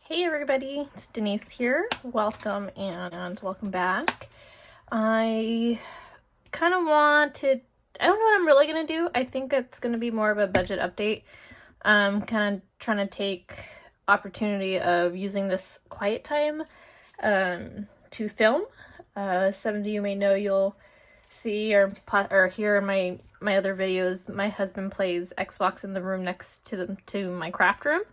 Hey everybody, it's Denise here. Welcome and welcome back. I kind of wanted, I don't know what I'm really going to do. I think it's going to be more of a budget update. Kind of trying to take opportunity of using this quiet time to film. Some of you may know, you'll see or hear in my other videos, my husband plays Xbox in the room next to my craft room.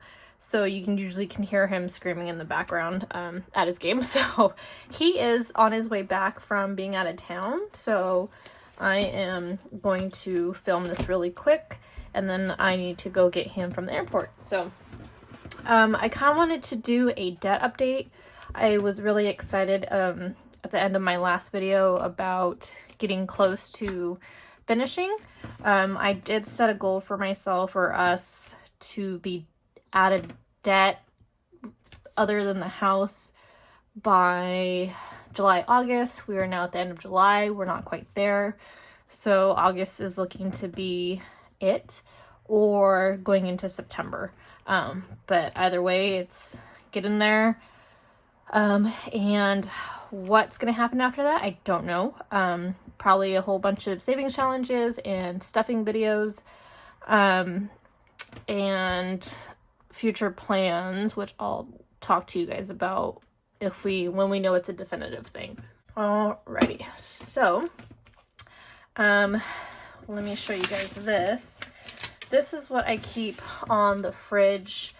So you can usually hear him screaming in the background at his game. So he is on his way back from being out of town. So I am going to film this really quick, and then I need to go get him from the airport. So I kind of wanted to do a debt update. I was really excited at the end of my last video about getting close to finishing. I did set a goal for myself or us to be out of debt other than the house by July, August. We are now at the end of July. We're not quite there. So August is looking to be it, or going into September. But either way, it's getting there. And what's going to happen after that, I don't know. Probably a whole bunch of savings challenges and stuffing videos. And future plans, which I'll talk to you guys about when we know it's a definitive thing. Alrighty, so let me show you guys this. This is what I keep on the fridge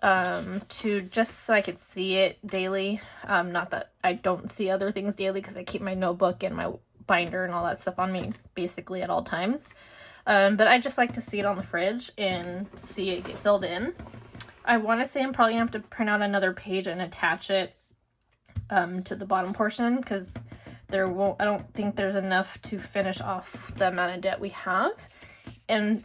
just so I could see it daily. Not that I don't see other things daily, because I keep my notebook and my binder and all that stuff on me basically at all times. But I just like to see it on the fridge and see it get filled in. I want to say I'm probably going to have to print out another page and attach it to the bottom portion, because I don't think there's enough to finish off the amount of debt we have. And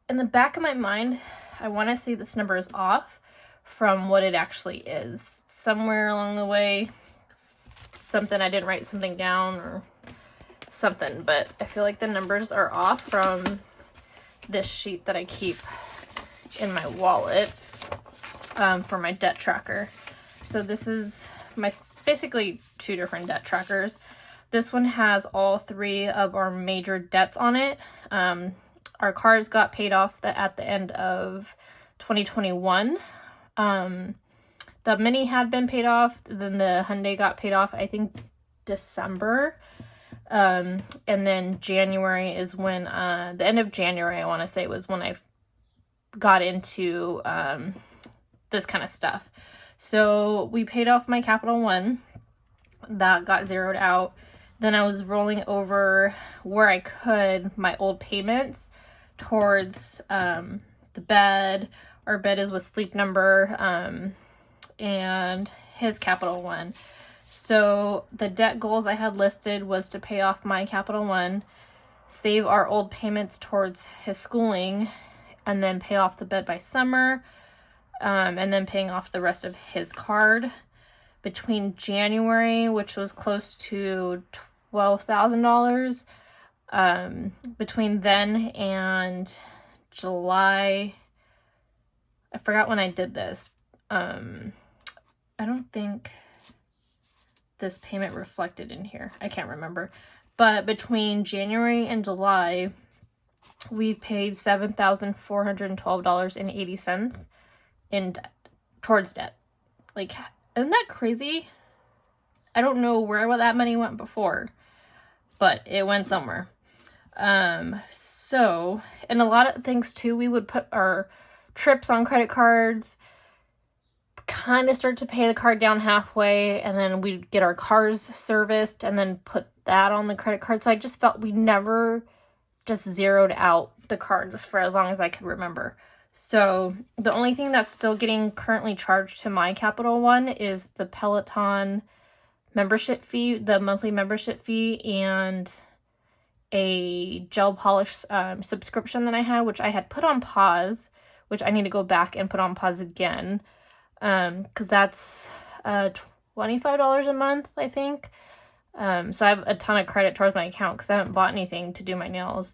in the back of my mind, I want to say this number is off from what it actually is. Somewhere along the way, I didn't write something down or something, but I feel like the numbers are off from this sheet that I keep in my wallet for my debt tracker. So this is basically two different debt trackers. This one has all three of our major debts on it. Our cars got paid off at the end of 2021. The Mini had been paid off, then the Hyundai got paid off, I think December. And then January is when, the end of January, I want to say, was when I got into this kind of stuff. So we paid off my Capital One. That got zeroed out. Then I was rolling over where I could my old payments towards the bed. Our bed is with Sleep Number and his Capital One. So the debt goals I had listed was to pay off my Capital One, save our old payments towards his schooling, and then pay off the bed by summer, and then paying off the rest of his card. Between January, which was close to $12,000, between then and July, I forgot when I did this. I don't think this payment reflected in here. I can't remember. But between January and July, we paid $7,412.80 in debt, towards debt. Like, isn't that crazy? I don't know where that money went before, but it went somewhere. So, and a lot of things too, we would put our trips on credit cards, kind of start to pay the card down halfway, and then we'd get our cars serviced and then put that on the credit card. So I just felt we never just zeroed out the cards for as long as I could remember. So the only thing that's still getting currently charged to my Capital One is the Peloton membership fee, the monthly membership fee, and a gel polish subscription that I had, which I had put on pause, which I need to go back and put on pause again, because that's $25 a month, I think. So I have a ton of credit towards my account because I haven't bought anything to do my nails.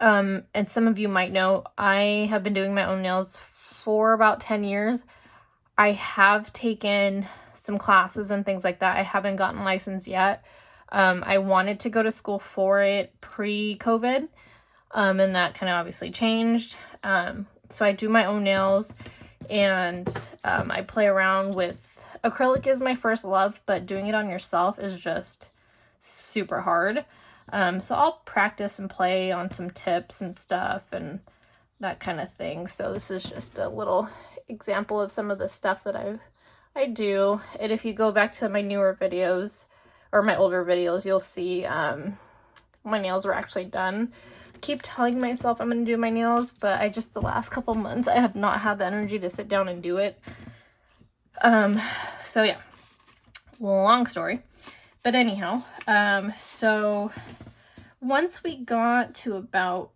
And some of you might know, I have been doing my own nails for about 10 years. I have taken some classes and things like that. I haven't gotten licensed yet. I wanted to go to school for it pre-COVID, and that kind of obviously changed. So I do my own nails, and I play around with acrylic is my first love, but doing it on yourself is just super hard. So I'll practice and play on some tips and stuff and that kind of thing. So this is just a little example of some of the stuff that I do. And if you go back to my newer videos or my older videos, you'll see my nails were actually done. I keep telling myself I'm going to do my nails, but I just, the last couple months, I have not had the energy to sit down and do it. So yeah, long story. But anyhow, so once we got to about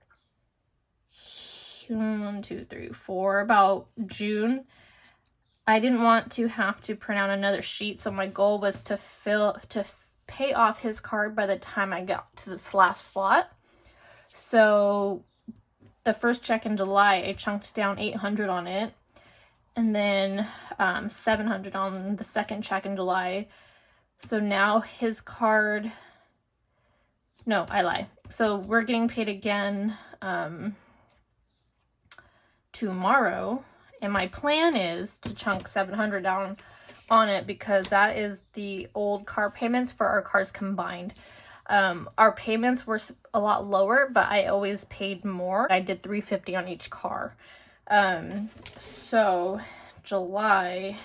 1, 2, 3, 4, about June, I didn't want to have to print out another sheet, so my goal was to pay off his card by the time I got to this last slot. So the first check in July, I chunked down $800 on it, and then $700 on the second check in July. So now his card, no, I lie. So we're getting paid again tomorrow, and my plan is to chunk $700 down on it because that is the old car payments for our cars combined. Our payments were a lot lower, but I always paid more. I did $350 on each car. So July,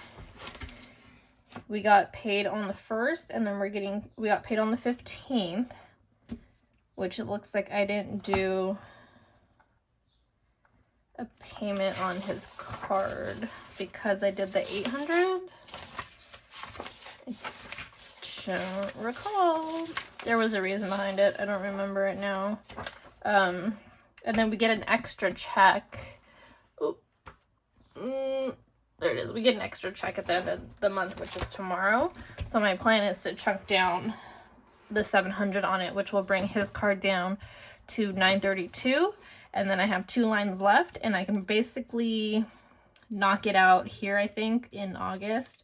we got paid on the 1st, and then we got paid on the 15th, which it looks like I didn't do a payment on his card because I did the $800. I don't recall. There was a reason behind it. I don't remember it now. And then we get an extra check. There it is. We get an extra check at the end of the month, which is tomorrow. So my plan is to chunk down the $700 on it, which will bring his card down to $932. And then I have 2 lines left, and I can basically knock it out here, I think, in August.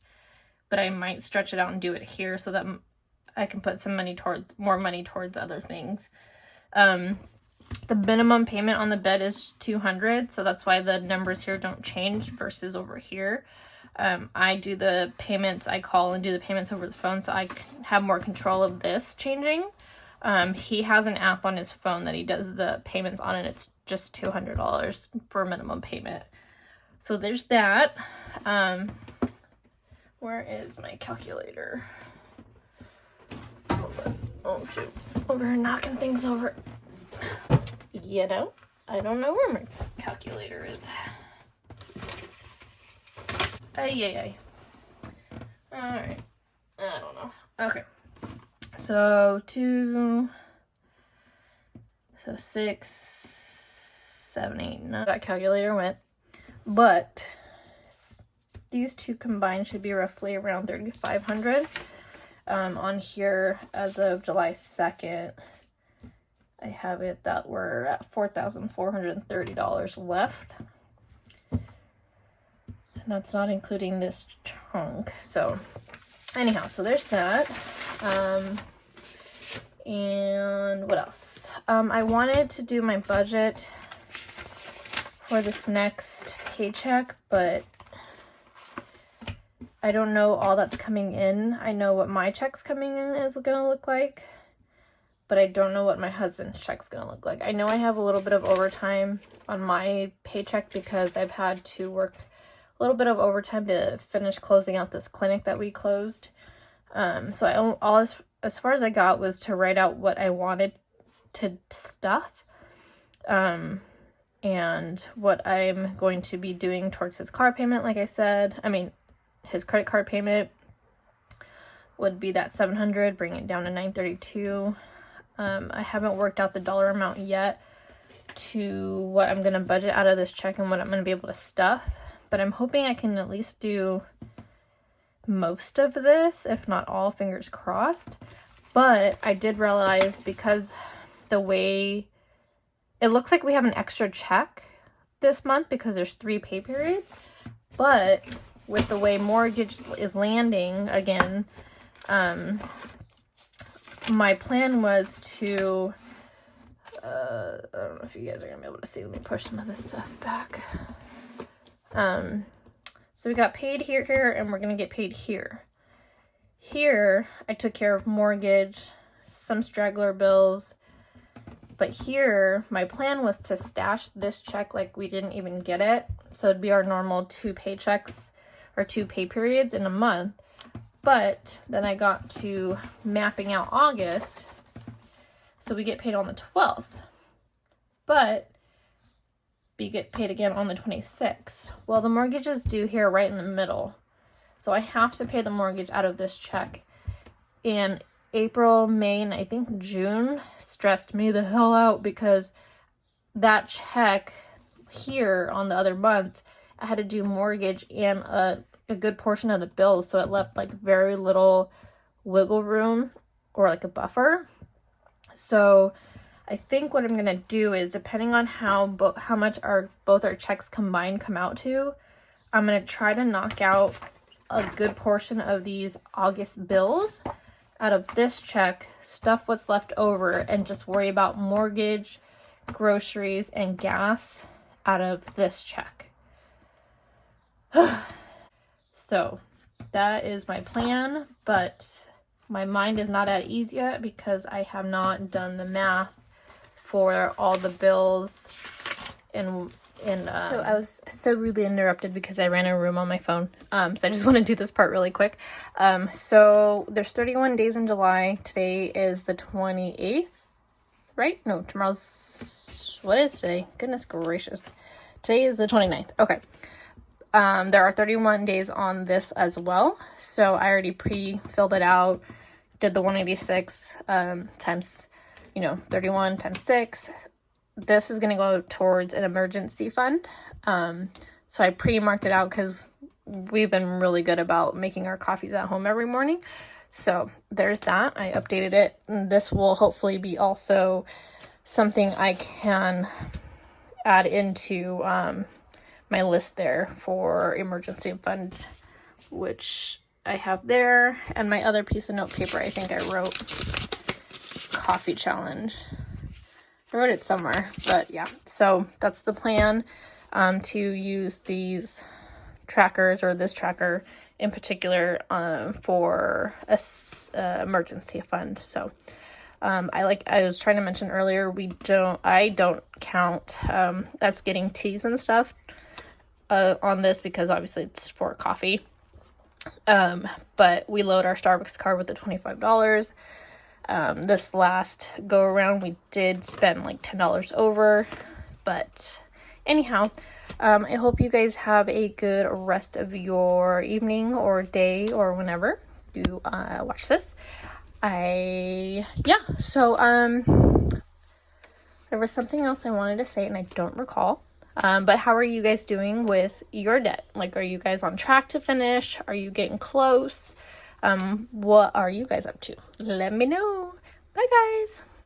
But I might stretch it out and do it here so that I can put some money towards, more money towards other things. The minimum payment on the bed is $200, so that's why the numbers here don't change versus over here. I do the payments, I call and do the payments over the phone, so I have more control of this changing. He has an app on his phone that he does the payments on, and it's just $200 for a minimum payment. So there's that. Where is my calculator? Oh shoot, over here knocking things over. You know, I don't know where my calculator is. Ay. Alright, I don't know. Okay, so 6, 7, 8, 9. That calculator went, but these two combined should be roughly around $3,500. On here as of July 2nd, I have it that we're at $4,430 left. And that's not including this chunk. So anyhow, so there's that. And what else? I wanted to do my budget for this next paycheck, but I don't know all that's coming in. I know what my check's coming in is going to look like, but I don't know what my husband's check's going to look like. I know I have a little bit of overtime on my paycheck because I've had to work a little bit of overtime to finish closing out this clinic that we closed. So as far as I got was to write out what I wanted to stuff, and what I'm going to be doing towards his car payment, like I said. I mean, his credit card payment would be that $700, bring it down to $932. I haven't worked out the dollar amount yet to what I'm going to budget out of this check and what I'm going to be able to stuff, but I'm hoping I can at least do most of this, if not all, fingers crossed. But I did realize, because the way it looks like we have an extra check this month because there's 3 pay periods, but with the way mortgage is landing again, my plan was to, I don't know if you guys are gonna be able to see. Let me push some of this stuff back. So we got paid here, and we're gonna get paid here. Here, I took care of mortgage, some straggler bills, but here, my plan was to stash this check like we didn't even get it. So it'd be our normal 2 paychecks or 2 pay periods in a month. But then I got to mapping out August, so we get paid on the 12th. But we get paid again on the 26th. Well, the mortgage is due here right in the middle. So I have to pay the mortgage out of this check. And April, May, and I think June stressed me the hell out because that check here on the other month, I had to do mortgage and a good portion of the bills. So it left like very little wiggle room or like a buffer. So I think what I'm going to do is, depending on how much both our checks combined come out to, I'm going to try to knock out a good portion of these August bills out of this check, stuff what's left over, and just worry about mortgage, groceries, and gas out of this check. So that is my plan, but my mind is not at ease yet because I have not done the math for all the bills and so I was so rudely interrupted because I ran a room on my phone. So I just want to do this part really quick. So there's 31 days in July. Today is the 28th, right? No, tomorrow's, what is today? Goodness gracious. Today is the 29th. Okay. There are 31 days on this as well. So I already pre-filled it out, did the 186 times, 31 times 6. This is going to go towards an emergency fund. So I pre-marked it out because we've been really good about making our coffees at home every morning. So there's that. I updated it. And this will hopefully be also something I can add into my list there for emergency fund, which I have there. And my other piece of note paper, I think I wrote coffee challenge. I wrote it somewhere, but yeah. So that's the plan, to use these trackers, or this tracker in particular, for a emergency fund. So I was trying to mention earlier, I don't count us getting teas and stuff on this because obviously it's for coffee. But we load our Starbucks card with the $25. This last go around we did spend like $10 over, but anyhow, I hope you guys have a good rest of your evening or day or whenever you watch this. So there was something else I wanted to say and I don't recall. But how are you guys doing with your debt? Like, are you guys on track to finish? Are you getting close? What are you guys up to? Let me know. Bye, guys.